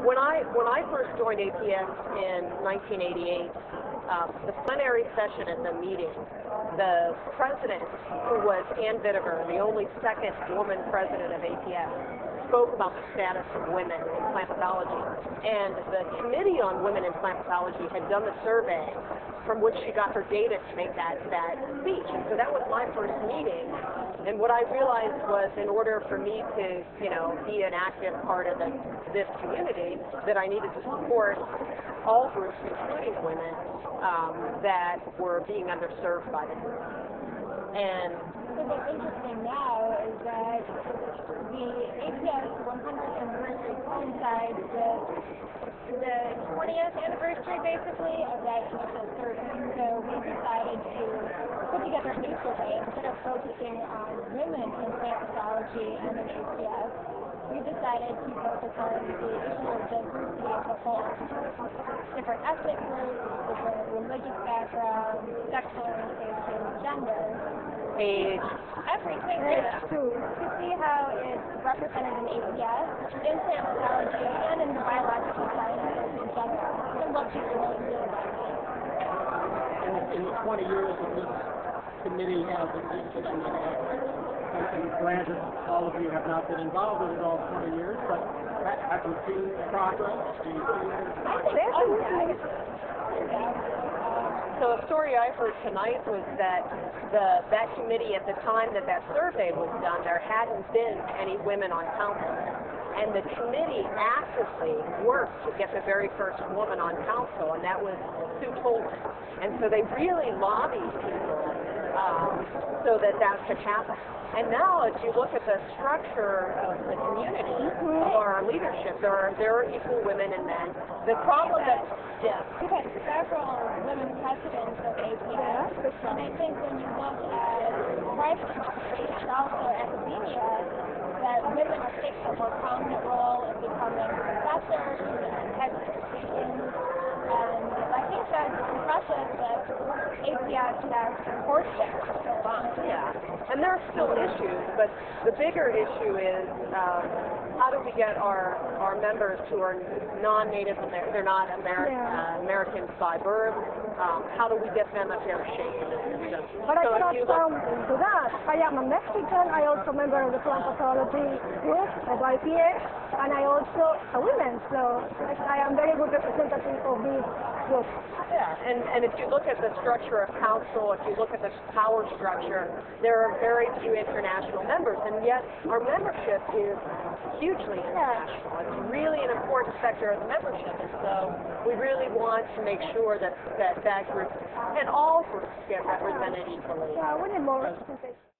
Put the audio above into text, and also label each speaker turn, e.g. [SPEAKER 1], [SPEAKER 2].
[SPEAKER 1] When I first joined APS in 1988, the plenary session at the meeting, the president, who was Ann Vittiger, the only second woman president of APS, spoke about the status of women in plant pathology. And the Committee on Women in Plant Pathology had done the survey from which she got her data to make that speech. And so that was my first meeting. And what I realized was, in order for me to, be an active part of this community, that I needed to support all groups, including women, that were being underserved by the group. And
[SPEAKER 2] so what's interesting now is that the APS 100th anniversary coincides with the 20th anniversary, basically, of that initial survey. So we decided to put together a new survey instead of focusing on women in plant pathology and in APS. We decided to focus on the issue of diversity as a whole. Different ethnic groups, different religious backgrounds, sexual orientation, gender,
[SPEAKER 1] age,
[SPEAKER 2] everything to see how it's represented in APS, in plant pathology, and in the biological sciences in general, and what people really feel about it.
[SPEAKER 3] In the 20 years that this committee has existed, and granted, all of you have not been involved with it all 20 years, but have you seen progress? Do you see
[SPEAKER 1] So a story I heard tonight was that that committee, at the time that survey was done, there hadn't been any women on council. And the committee actively worked to get the very first woman on council, and that was Sue Tolan. And so they really lobbied people so that could happen. And now, if you look at the structure of the community, of our leadership, there are equal women and men. The problem
[SPEAKER 2] we've had several women presidents of APS, and I think when you look at private industry and also academia, that women are taking a more prominent role in becoming professors and heads of institutions. And I think that's impressive that APS has supported that for so long.
[SPEAKER 1] Yeah, and there are still issues, but the bigger issue is how do we get our members who are non-native, they're not Americans by birth, how do we get them a fair shake in the system?
[SPEAKER 4] But I cannot come to that. I am a Mexican, I also member of the plant pathology group of IPS, and I also a woman, so I am very good representative of this group.
[SPEAKER 1] Yeah, and if you look at the structure of council, if you look at the power structure, there are very few international members, and yet our membership is hugely international. It's really an important sector of the membership, and so we really want to make sure that group and all groups get represented equally.
[SPEAKER 4] Yeah, we need more representation.